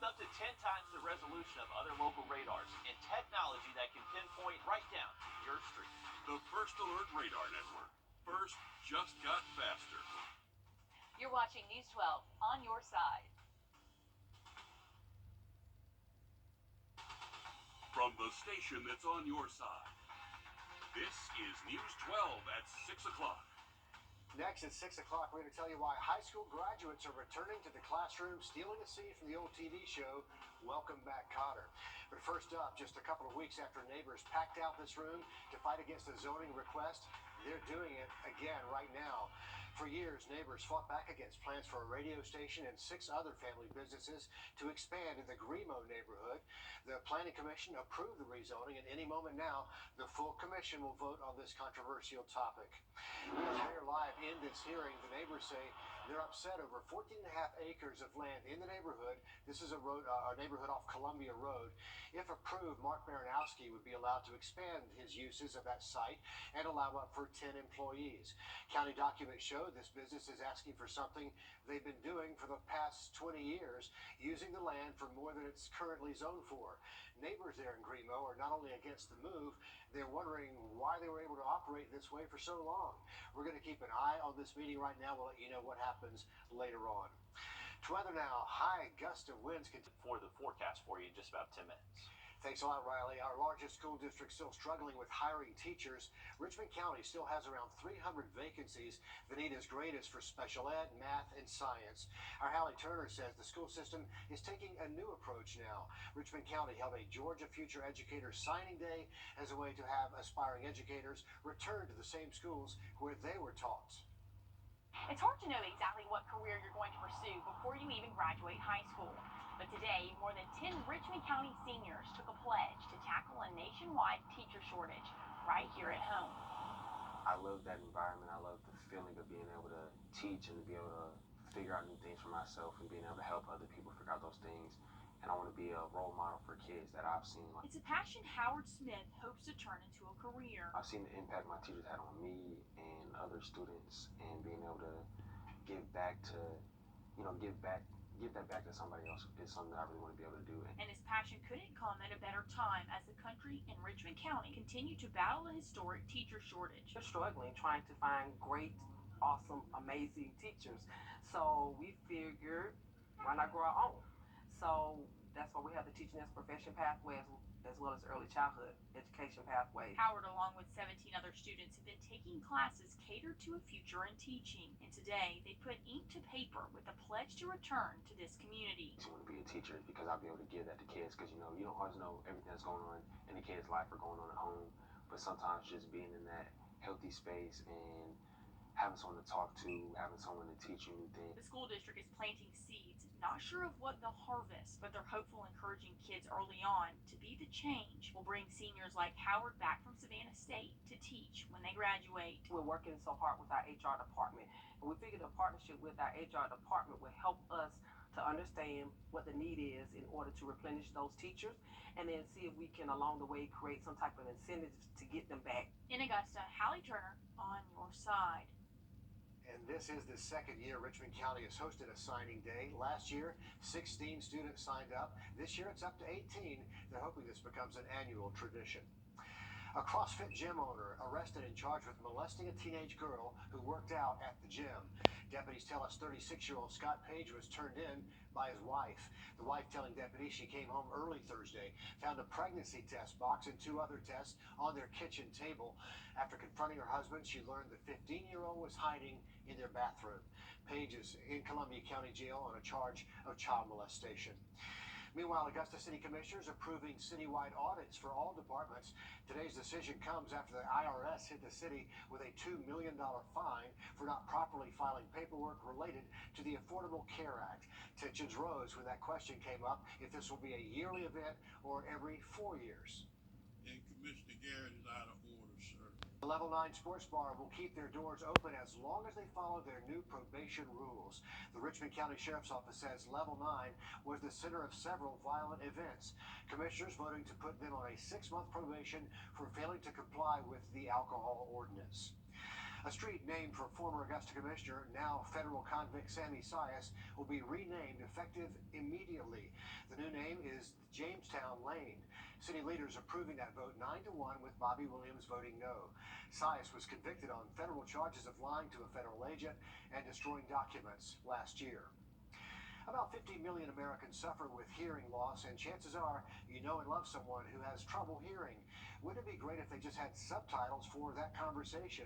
up to 10 times the resolution of other local radars and technology that can pinpoint right down your street. The First Alert Radar Network. First just got faster. You're watching News 12 on your side. From the station that's on your side, this is News 12 at 6 o'clock. Next at 6 o'clock, we're going to tell you why high school graduates are returning to the classroom, stealing a scene from the old TV show, Welcome Back, Kotter. But first up, just a couple of weeks after neighbors packed out this room to fight against a zoning request, they're doing it again right now. For years, neighbors fought back against plans for a radio station and 6 other family businesses to expand in the Grimo neighborhood. The Planning Commission approved the rezoning, and any moment now, the full commission will vote on this controversial topic. As they're live in this hearing, the neighbors say they're upset over 14.5 acres of land in the neighborhood. This is a neighborhood off Columbia Road. If approved, Mark Marinowski would be allowed to expand his uses of that site and allow up for 10 employees. County documents show this business is asking for something they've been doing for the past 20 years, using the land for more than it's currently zoned for. Neighbors there in Grimo are not only against the move, they're wondering why they were able to operate this way for so long. We're going to keep an eye on this meeting right now. We'll let you know what happens later on. To weather now, high gust of winds For the forecast for you in just about 10 minutes. Thanks a lot, Riley. Our largest school district still struggling with hiring teachers. Richmond County still has around 300 vacancies. The need is greatest for special ed, math, and science. Our Hallie Turner says the school system is taking a new approach now. Richmond County held a Georgia Future Educators Signing Day as a way to have aspiring educators return to the same schools where they were taught. It's hard to know exactly what career you're going to pursue before you even graduate high school. But today, more than 10 Richmond County seniors took a pledge to tackle a nationwide teacher shortage right here at home. I love that environment. I love the feeling of being able to teach and to be able to figure out new things for myself and being able to help other people figure out those things. And I want to be a role model for kids that I've seen. It's a passion Howard Smith hopes to turn into a career. I've seen the impact my teachers had on me and other students, and being able to give back to, give that back to somebody else is something that I really want to be able to do. And his passion couldn't come at a better time as the country and Richmond County continue to battle a historic teacher shortage. We're struggling trying to find great, awesome, amazing teachers. So we figured, why not grow our own? So that's why we have the Teaching as a Profession pathway as well as early childhood education pathway. Howard, along with 17 other students, have been taking classes catered to a future in teaching. And today, they put ink to paper with a pledge to return to this community. I want to be a teacher because I'll be able to give that to kids, because you don't always know everything that's going on in the kid's life or going on at home. But sometimes just being in that healthy space and having someone to talk to, having someone to teach you new things. The school district is planting seeds, not sure of what they'll harvest, but they're hopeful, encouraging kids early on to be the change will bring seniors like Howard back from Savannah State to teach when they graduate. We're working so hard with our HR department, and we figured a partnership with our HR department will help us to understand what the need is in order to replenish those teachers, and then see if we can along the way create some type of incentives to get them back. In Augusta, Hallie Turner on your side. And this is the second year Richmond County has hosted a signing day. Last year, 16 students signed up. This year, it's up to 18. They're hoping this becomes an annual tradition. A CrossFit gym owner arrested and charged with molesting a teenage girl who worked out at the gym. Deputies tell us 36-year-old Scott Page was turned in by his wife. The wife telling deputies she came home early Thursday, found a pregnancy test box and 2 other tests on their kitchen table. After confronting her husband, she learned the 15-year-old was hiding in their bathroom. Page is in Columbia County Jail on a charge of child molestation. Meanwhile, Augusta City Commissioners approving citywide audits for all departments. Today's decision comes after the IRS hit the city with a $2 million fine for not properly filing paperwork related to the Affordable Care Act. Tensions rose when that question came up, if this will be a yearly event or every 4 years. And Commissioner Garrett is out of order, sir. The Level 9 Sports Bar will keep their doors open as long as they follow their new probation rules. The Richmond County Sheriff's Office says Level 9 was the center of several violent events. Commissioners voting to put them on a 6-month probation for failing to comply with the alcohol ordinance. A street named for former Augusta Commissioner, now federal convict Sammy Sias, will be renamed effective immediately. The new name is Jamestown Lane. City leaders approving that vote 9-1 with Bobby Williams voting no. Sias was convicted on federal charges of lying to a federal agent and destroying documents last year. About 50 million Americans suffer with hearing loss, and chances are you know and love someone who has trouble hearing. Wouldn't it be great if they just had subtitles for that conversation?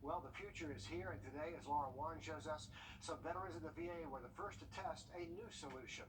Well, the future is here, and today, as Laura Warren shows us, some veterans in the VA were the first to test a new solution.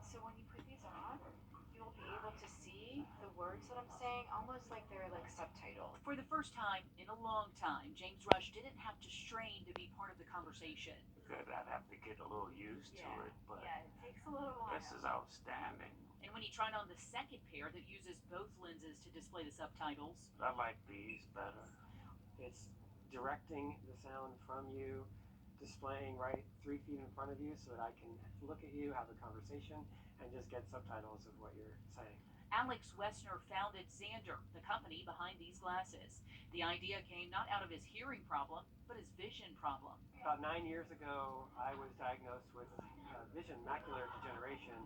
So when you put these on, you'll be able to see the words that I'm saying, almost like they're like subtitled. For the first time in a long time, James Rush didn't have to strain to be part of the conversation. Good, I'd have to get a little used to it, but Yeah, it takes a little while. this is outstanding. And when he tried on the second pair that uses both lenses to display the subtitles, I like these better. It's directing the sound from you, displaying right 3 feet in front of you so that I can look at you, have a conversation, and just get subtitles of what you're saying. Alex Wessner founded Xander, the company behind these glasses. The idea came not out of his hearing problem, but his vision problem. About 9 years ago, I was diagnosed with vision macular degeneration,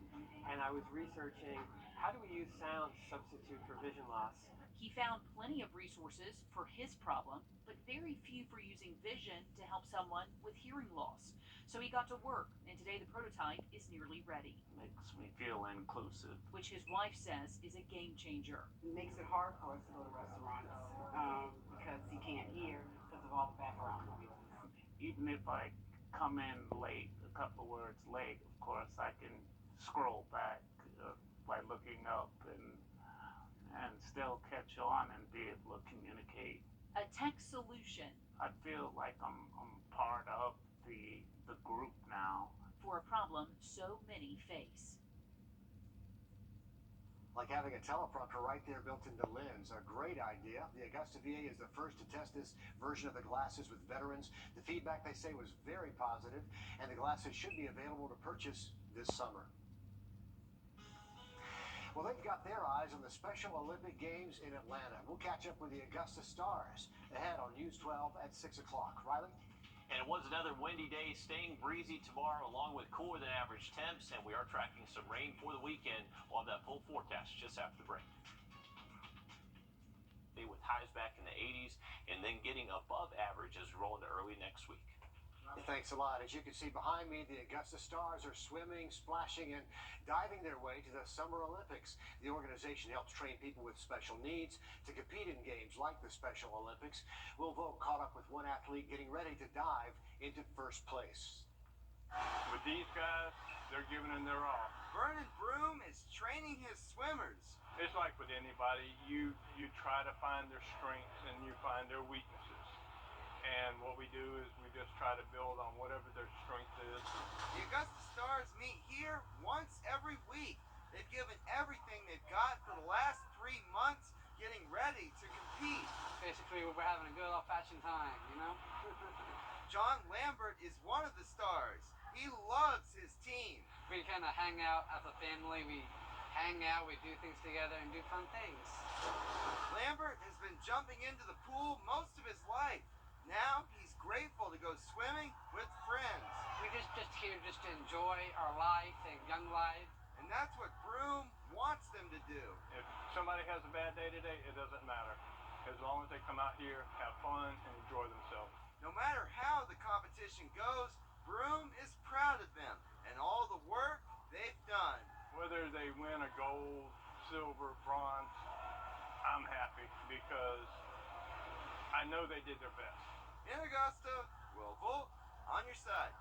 and I was researching how do we use sound to substitute for vision loss. He found plenty of resources for his problem, but very few for using vision to help someone with hearing loss. So he got to work, and today the prototype is nearly ready, Makes me feel inclusive. which his wife says is a game changer. It makes it hard for us to go to restaurants because he can't hear because of all the background noise. Even if I come in late, a couple words late, of course, I can scroll back by looking up and still catch on and be able to communicate. A tech solution I feel like I'm part of the group now. for a problem so many face. Like having a teleprompter right there built into the lens. A great idea. The Augusta VA is the first to test this version of the glasses with veterans. The feedback, they say, was very positive, and the glasses should be available to purchase this summer. Well, they've got their eyes on the Special Olympic Games in Atlanta. We'll catch up with the Augusta Stars ahead on News 12 at 6 o'clock. Riley? And it was another windy day, staying breezy tomorrow, along with cooler than average temps, and we are tracking some rain for the weekend. We'll have that full forecast just after the break. With highs back in the 80s, and then getting above average as we roll into early next week. Thanks a lot. As you can see behind me, the Augusta Stars are swimming, splashing, and diving their way to the Summer Olympics. The organization helps train people with special needs to compete in games like the Special Olympics. Will Vogt caught up with one athlete getting ready to dive into first place. With these guys, they're giving them their all. Vernon Broom is training his swimmers. It's like with anybody, you try to find their strengths and you find their weaknesses. And what we do is we just try to build on whatever their strength is. The Augusta Stars meet here once every week. They've given everything they've got for the last 3 months getting ready to compete. Basically, we're having a good old-fashioned time, you know? John Lambert is one of the stars. He loves his team. We kind of hang out as a family. We hang out, we do things together, and do fun things. Lambert has been jumping into the pool most of his life. Now he's grateful to go swimming with friends. We're just here just to enjoy our life and young life. And that's what Broom wants them to do. If somebody has a bad day today, it doesn't matter. As long as they come out here, have fun, and enjoy themselves. No matter how the competition goes, Broom is proud of them and all the work they've done. Whether they win a gold, silver, bronze, I'm happy because I know they did their best. In Augusta, Will Vogt on your side.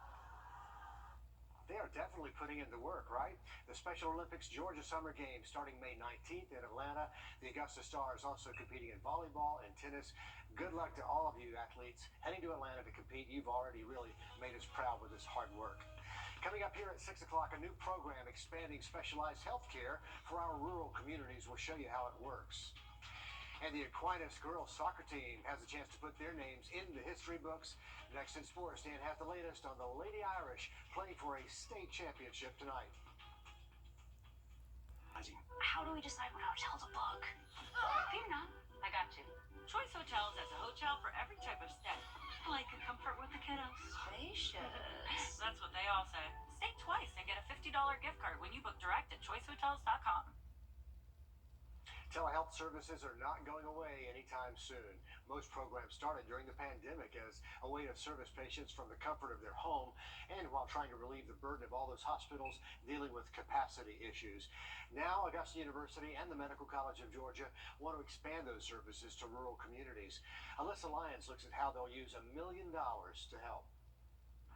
They are definitely putting in the work, right? The Special Olympics Georgia Summer Games starting May 19th in Atlanta. The Augusta Stars also competing in volleyball and tennis. Good luck to all of you athletes heading to Atlanta to compete. You've already really made us proud with this hard work. Coming up here at 6 o'clock, a new program expanding specialized health care for our rural communities. We'll show you how it works. And the Aquinas girls soccer team has a chance to put their names in the history books. Next in sports, Dan has the latest on the Lady Irish playing for a state championship tonight. How do we decide what hotel to book? Fear not. I got you. Choice Hotels has a hotel for every type of stay. Like a comfort with the kiddos. Spacious. That's what they all say. Stay twice and get a $50 gift card when you book direct at choicehotels.com. Telehealth services are not going away anytime soon. Most programs started during the pandemic as a way to service patients from the comfort of their home and while trying to relieve the burden of all those hospitals dealing with capacity issues. Now, Augusta University and the Medical College of Georgia want to expand those services to rural communities. Alyssa Lyons looks at how they'll use $1 million to help.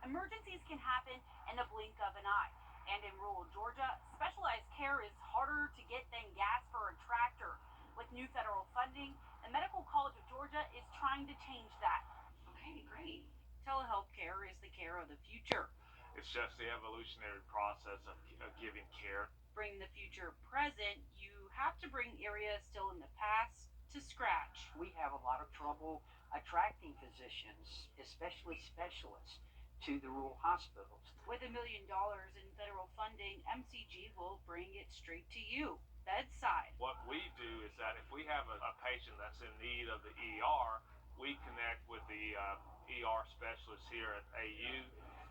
Emergencies can happen in the blink of an eye. And in rural Georgia, specialized care is harder to get than gas for a tractor. With new federal funding, the Medical College of Georgia is trying to change that. Okay, great. Telehealth care is the care of the future. It's just the evolutionary process of giving care. Bring the future present, you have to bring areas still in the past to scratch. We have a lot of trouble attracting physicians, especially specialists, to the rural hospitals. With $1 million in federal funding, MCG will bring it straight to you, bedside. What we do is that if we have a patient that's in need of the ER, we connect with the ER specialists here at AU,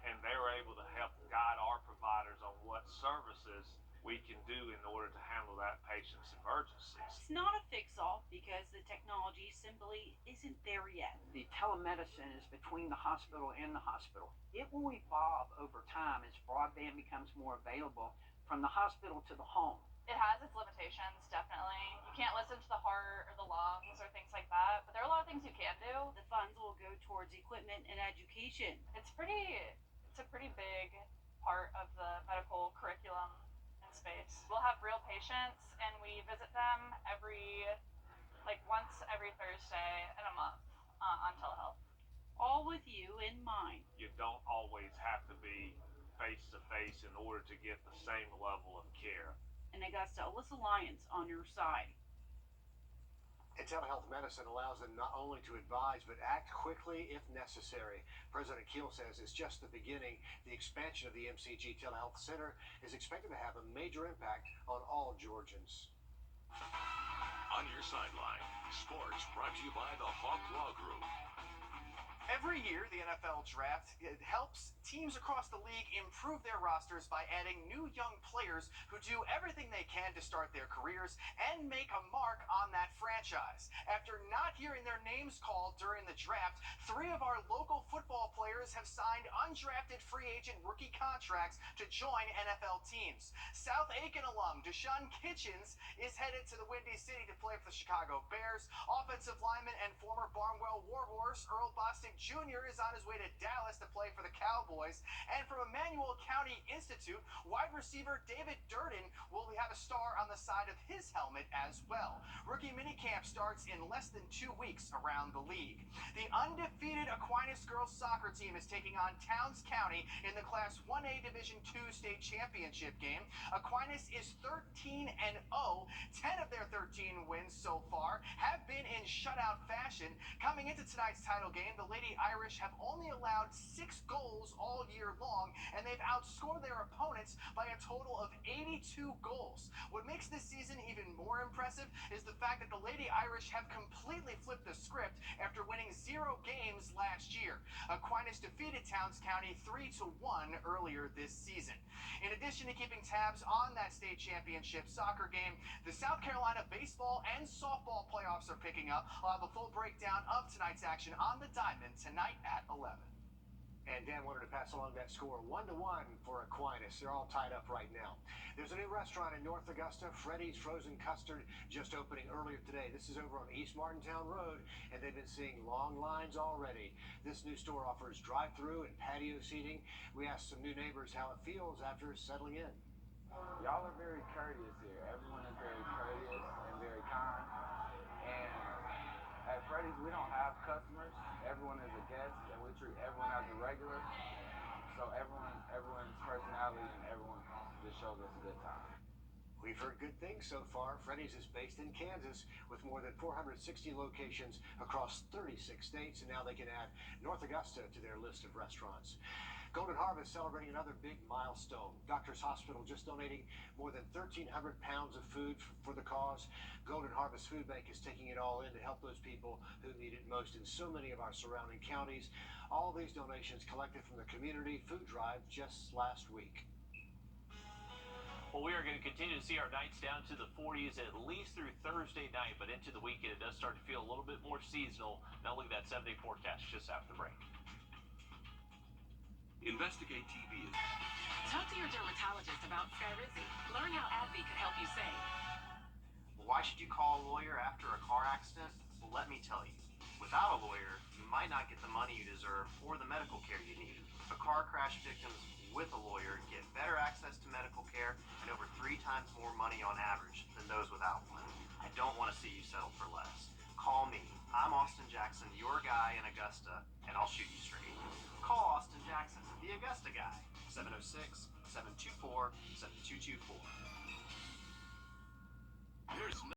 and they're able to help guide our providers on what services we can do in order to handle that patient's emergencies. It's not a fix-all because the technology simply isn't there yet. The telemedicine is between the hospital and the hospital. It will evolve over time as broadband becomes more available from the hospital to the home. It has its limitations, definitely. You can't listen to the heart or the lungs or things like that, but there are a lot of things you can do. The funds will go towards equipment and education. It's a pretty big part of the medical curriculum in space. We'll have real patients and we visit them once every Thursday in a month on telehealth. All with you in mind. You don't always have to be face-to-face in order to get the same level of care. And Augusta, Alyssa Lyons on your side. And telehealth medicine allows them not only to advise, but act quickly if necessary. President Keel says it's just the beginning. The expansion of the MCG Telehealth Center is expected to have a major impact on all Georgians. On your sideline, sports brought to you by the Hawk Law Group. Every year, the NFL draft helps teams across the league improve their rosters by adding new young players who do everything they can to start their careers and make a mark on that franchise. After not hearing their names called during the draft, 3 of our local football players have signed undrafted free agent rookie contracts to join NFL teams. South Aiken alum Deshaun Kitchens is headed to the Windy City to play for the Chicago Bears. Offensive lineman and former Barnwell Warhorse Earl Bostic Jr. is on his way to Dallas to play for the Cowboys. And from Emmanuel County Institute, wide receiver David Durden will have a star on the side of his helmet as well. Rookie minicamp starts in less than 2 weeks around the league. The undefeated Aquinas girls soccer team is taking on Towns County in the Class 1A Division II state championship game. Aquinas is 13-0. 10 of their 13 wins so far have been in shutout fashion. Coming into tonight's title game, the Lady Irish have only allowed 6 goals all year long, and they've outscored their opponents by a total of 82 goals. What makes this season even more impressive is the fact that the Lady Irish have completely flipped the script after winning 0 games last year. Aquinas defeated Towns County 3-1 earlier this season. In addition to keeping tabs on that state championship soccer game, the South Carolina baseball and softball playoffs are picking up. I'll have a full breakdown of tonight's action on the Diamond tonight at 11. And Dan wanted to pass along that score 1-1 for Aquinas. They're all tied up right now. There's a new restaurant in North Augusta, Freddy's Frozen Custard, just opening earlier today. This is over on East Martintown Road, and they've been seeing long lines already. This new store offers drive-through and patio seating. We asked some new neighbors how it feels after settling in. Y'all are very courteous here. Everyone is very courteous and very kind. And at Freddy's, we don't have customers. Everyone is a guest, and we treat everyone as a regular. So everyone's personality and everyone just shows us a good time. We've heard good things so far. Freddy's is based in Kansas with more than 460 locations across 36 states, and now they can add North Augusta to their list of restaurants. Golden Harvest celebrating another big milestone. Doctors Hospital just donating more than 1,300 pounds of food for the cause. Golden Harvest Food Bank is taking it all in to help those people who need it most in so many of our surrounding counties. All these donations collected from the community food drive just last week. Well, we are going to continue to see our nights down to the 40s at least through Thursday night, but into the weekend it does start to feel a little bit more seasonal. Now look at that 7-day forecast just after the break. Investigate TV. Talk to your dermatologist about Skyrizi. Learn how AbbVie could help you save. Why should you call a lawyer after a car accident? Well, let me tell you. Without a lawyer, you might not get the money you deserve or the medical care you need. But car crash victims with a lawyer get better access to medical care and over 3 times more money on average than those without one. I don't want to see you settle for less. Call me. I'm Austin Jackson, your guy in Augusta, and I'll shoot you straight. Call Austin Jackson, the Augusta guy, 706-724-7224. There's